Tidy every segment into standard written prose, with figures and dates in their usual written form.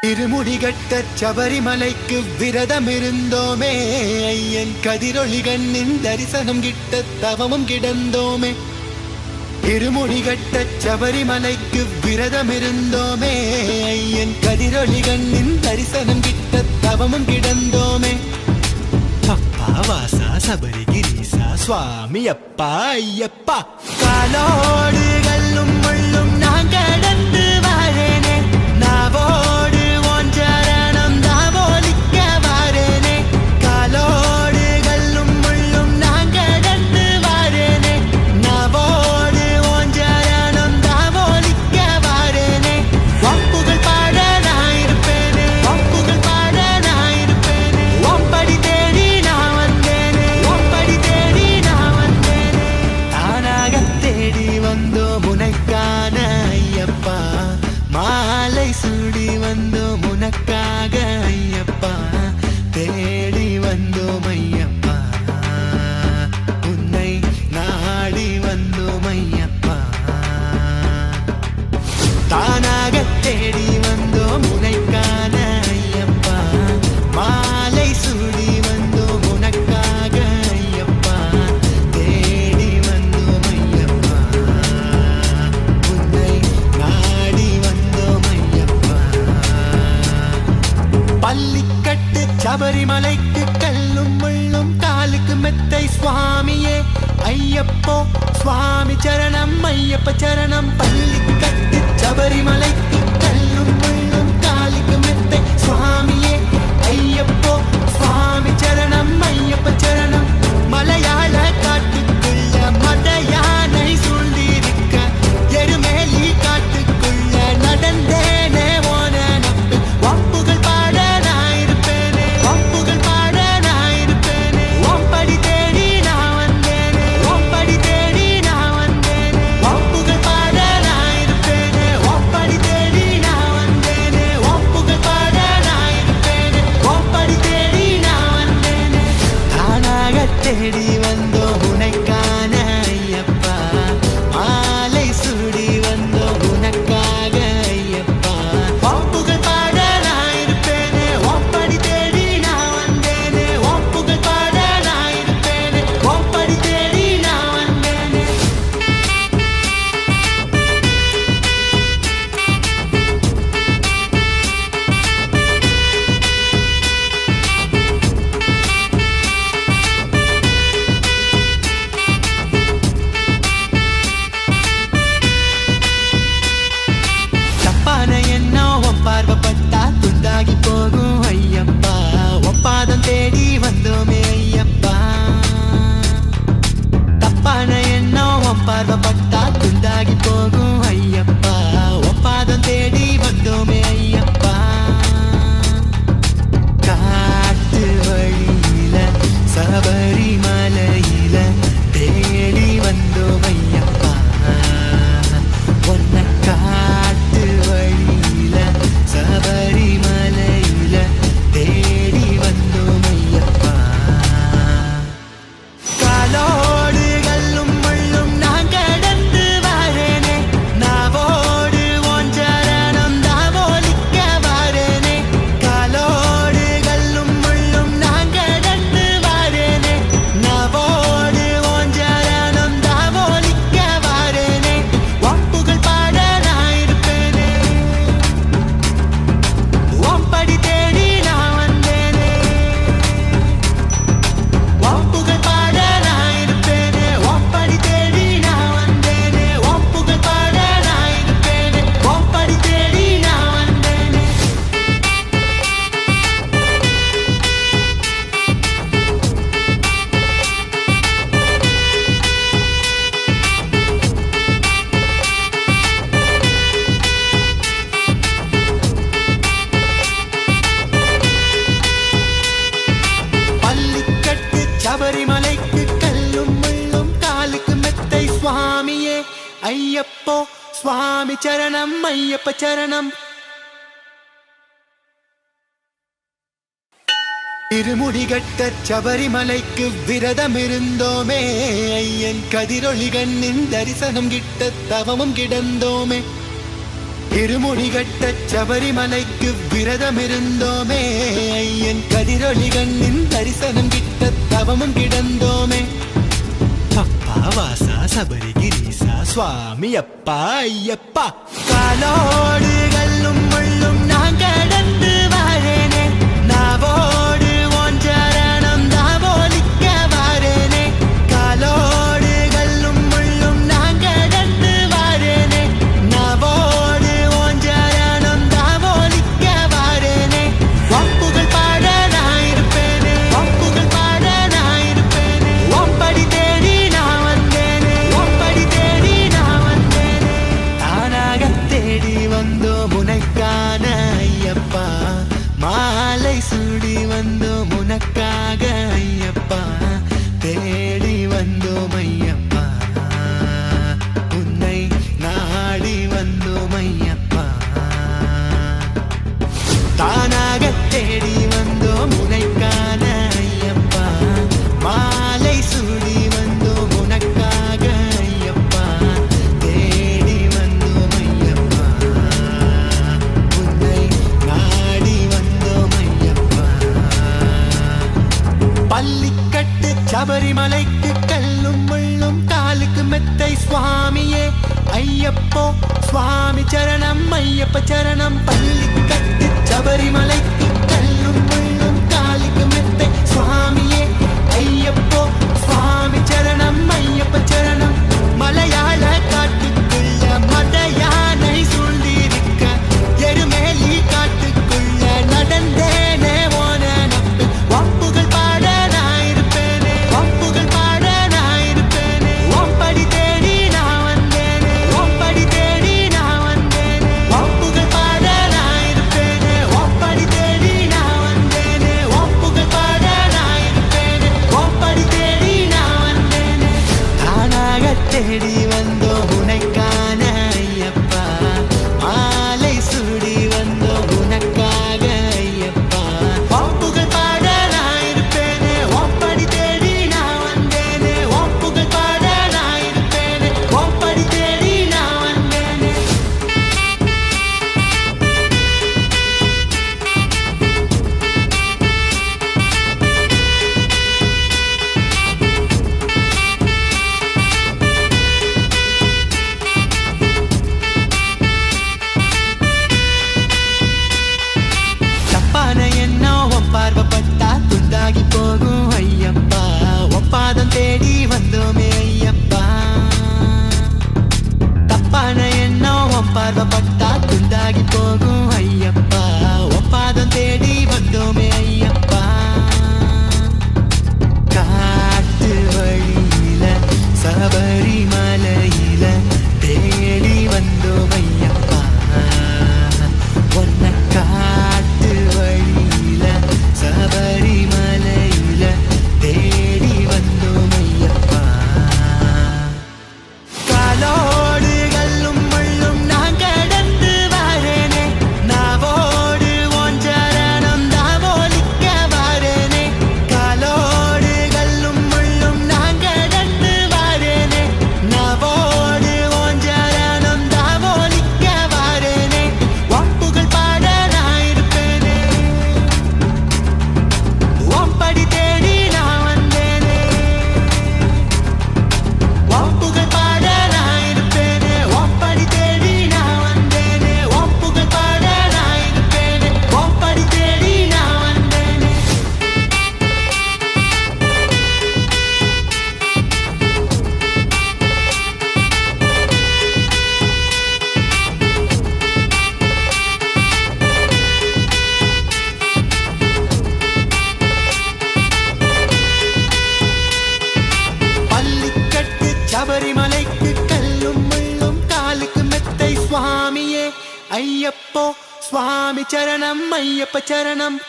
இருமுடிகட்ட சபரிமலைக்கு விரதம் இருந்தோமே ஐயன் கதிரொளி கண்ணின் தரிசனம் கிட்ட தவமும் கிடந்தோமே. இருமுடிகட்ட சபரிமலைக்கு விரதம் இருந்தோமே ஐயன் கதிரொளி கண்ணின் தரிசனம் கிட்ட தவமும் கிடந்தோமே. அப்பா வாசா சபரிகிரீசா சுவாமி அப்பா ஐயப்பா காலோடு கல்லும் முள்ளும் நான் கடந்து வாரேனே நாவோடு ஓஞ்சரணம் தாவோலிக்க வாரேனே. காலோடு கல்லும் முள்ளும் நான் கடந்து வாரேனே நாவோடு ஓஞ்சரணம் தாவோலிக்க வாரேனே. ஒப்புகள் பாட நான் இருப்பேனே ஒப்புகள் பாட நான் இருப்பேனே. ஒம்படி தேடி நான் வந்தேனே ஒம்படி தேடி நான் வந்தேனே. தானாக தேடி வந்தோம் உனக்கான ஐயப்பா மாலை சூடி வந்தோம் உனக்காக ஐயப்பா தேடி வந்தோம் ஐயப்பா உன்னை நாடி வந்தோம் ஐயப்பா. தானாக தேடி வந்தோம் உனக்கான ஐயப்பா மாலை சூடி வந்தோம் உனக்காக ஐயப்பா தேடி வந்தோம் ஐயப்பா உன்னை நாடி வந்தோம் ஐயப்பா. பள்ளிக்கட்டு சபரிமலைக்கு கல்லும் முள்ளும் காலுக்கு மெத்தை சுவாமியே ஐயப்போ சுவாமி சரணம் ஐயப்ப சரணம். பள்ளிக்கட்டு சபரிமலைக்கு கல்லும் முள்ளும் காலுக்கு மெத்தை சுவாமியே ஐயப்போ சுவாமி சரணம் ஐயப்ப சரணம். மலையாள காட்டுக்குள்ள மத யானை சூழ்ந்திருக்க எருமேலி காட்டுக்குள்ள நடந்தேனே ஓன நப்பு. ஒப்புகள் பாட நான் இருப்பேனே ஒப்புகள் பாட நான் இருப்பேனே. ஒம்படி தேடி நான் வந்தேனே ஒம்படி தேடி நான் வந்தேனே. ஒப்புகள் பாட நான் இருப்பேனே ஒம்படி தேடி நான் வந்தேனே. ஒப்புகள் பாட நான் இருப்பேனே ஒம்படி தேடி நான் வந்தேனே. தானாக தேடி வந்தோம் உனக்கான ஐயப்பா மாலை சூடி வந்தோம் உனக்காக ஐயப்பா. ஒப்புகள் பாட நான் இருப்பேனே ஒம்படி தேடி நான் வந்தேனே. ஒப்புகள் பாட நான் இருப்பேனே ஒம்படி தேடி நான் வந்தேனே. தப்பான எண்ணம் உன் பார்வைப்பட்டா துண்டாகி போகும் ஐயப்பா ஒப்பாதம் தேடி வந்தோமே ஐயப்பா. தப்பான எண்ணம் உன் பார்வைப்பட்டா துண்டாகி போகும் ஐயப்பா ஒப்பாதம் தேடி வந்தோமே ஐயப்பா. காட்டு வழியில சபரிமலையில தேடி வந்தோம் ஐயப்பா ஒன்ன. காட்டு வழியில சபரிமலையில தேடி வந்தோம் ஐயப்பா. காலோடு கல்லும் முள்ளும் நான் கடந்து வாரேனே நாவோடு ஓஞ்சரணம் தாவோலிக்க வாரேனே. காலோடு கல்லும் முள்ளும் நான் கடந்து வாரேனே நாவோடு ஓஞ்சரணம் தாவோலிக்க வாரேனே. ஒப்புகள் பாட நான் இருப்பேனே ஒம்படி தேடி நான் வந்தேனே. ஒப்புகள் பாட நான் இருப்பேனே ஒம்படி தேடி நான் வந்தேனே. ஒப்புகள் பாட நான் இருப்பேனே ஒம்படி தேடி நான் வந்தேனே. பள்ளிக்கட்டு சபரிமலைக்கு கல்லும் முள்ளும் காலுக்கு மெத்தை சுவாமியே ஐயப்போ சுவாமி சரணம் ஐயப்ப சரணம். இருமுடிகட்ட சபரிமலைக்கு விரதம் இருந்தோமே ஐயன் கதிரொளி கண்ணின் தரிசனம் கிட்ட தவமும் கிடந்தோமே. இருமுடி கட்ட சபரிமலைக்கு விரதம் இருந்தோமே ஐயன் கதிரொளி கண்ணின் தரிசனம் கிட்ட தவமும் கிடந்தோமே அப்பா வாசா சபரிகிரீசா சுவாமி அப்பா ஐயப்பா காலோடு கல்லும் முள்ளும் நான் கடந்து வாரேனே நாவோடு ஒன்றரணம் தாவோலிக்க வாரேனே காலோடு கல்லும் முள்ளும் நான் கடந்து வாரேனே நாவோடு ஒன்றரணம் தாவோலிக்க வாரேனே ஒப்புகள் பாட நான் இருப்பேனே ஒப்புகள் பாட நான் இருப்பேனே ஒம்படி தேடி நான் வந்தேனே ஒம்படி தேடி நான் வந்தேனே தானாக தேடி வந்தோம் உனக்கான ஐயப்பா மாலை சூடி வந்தோம் உனக்காக ஐயப்பா தேடி வந்தோம் ஐயப்பா உன்னை நாடி வந்தோம் ஐயப்பா தானாக தேடி வந்தோம் உனக்கான ஐயப்பா மாலை சூடி வந்தோம் உனக்காக ஐயப்பா தேடி வந்தோம் ஐயப்பா உன்னை நாடி வந்தோம் ஐயப்பா பள்ளிக்கட்டு சபரிமலைக்கு கல்லும் முள்ளும் காலுக்கு மெத்தை சுவாமியே ஐயப்போ சுவாமி சரணம் ஐயப்ப சரணம் பள்ளிக்கட்டு சபரிமலைக்கு கல்லும் முள்ளும் காலுக்கு மெத்தை சுவாமியே ஐயப்போ சுவாமி சரணம் ஐயப்ப சரணம் மலையாள காட்டுக்குள்ள மத யானை சூழ்ந்திருக்க எருமேலி காட்டுக்குள்ள நடந்தேனே ஓன நம்பு ஒப்புகள் பாட நான் இருப்பேனே ஒப்புகள் பாட நான் இருப்பேனே ஒம்படி தேடி நான் வந்தேனே ஒம்படி தேடி நான் வந்தேனே ஒப்புகள் பாட நான் இருப்பேனே ஒம்படி தேடி நான் வந்தேனே ஒப்புகள் பாட நான் இருப்பேனே ஒம்படி தேடி நான் வந்தேனே தானாக தேடி வந்தோம் உனக்கான ஐயப்பா மாலை சூடி வந்தோம் உனக்காக ஐயப்பா ஒப்புகள் பாட நான் இருப்பேனே ஒம்படி தேடி நான் வந்தேனே ஒப்புகள் பாட நான் இருப்பேனே ஒம்படி தேடி நான் வந்தேனே தப்பான எண்ணம் உன் பார்வைப்பட்டா துண்டாகி போகும் ஐயப்பா ஒப்பாதம் தேடி வந்தோமே ஐயப்பா தப்பான எண்ணம் உன் பார்வைப்பட்டா துண்டாகி போகும் ஐயப்பா ஒப்பாதம் தேடி வந்தோமே ஐயப்பா காட்டு வழியில சபரிமலையில தேடி வந்தோம் ஐயப்பா ஒன்ன காட்டு வழியில சபரிமலையில தேடி வந்தோம் ஐயப்பா காலோடு கல்லும் முள்ளும் நான் கடந்து வாரேனே நாவோடு ஒன்றரணம் தாவோலிக்க வாரேனே காலோடு கல்லும் முள்ளும் நான் கடந்து வாரேனே நாவோடு ஒன்றரணம் தாவோலிக்க வாரேனே ஒப்புகள் பாட நான் இருப்பேனே ஒம்படி தேடி நான் வந்தேனே ஒப்புகள் பாட நான் இருப்பேனே ஒம்படி தேடி நான் வந்தேனே ஒப்புகள் பாட நான் இருப்பேனே ஒம்படி தேடி நான் வந்தேனே பள்ளிக்கட்டு சபரிமலைக்கு கல்லும் முள்ளும் காலுக்கு மெத்தை சுவாமியே ஐயப்போ சுவாமி சரணம் ஐயப்ப சரணம்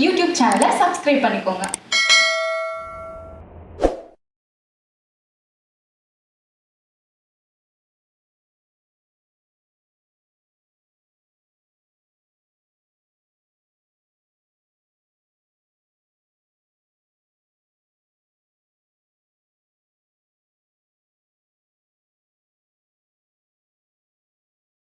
யூடியூப் சேனலை சப்ஸ்கிரைப் பண்ணிக்கோங்க.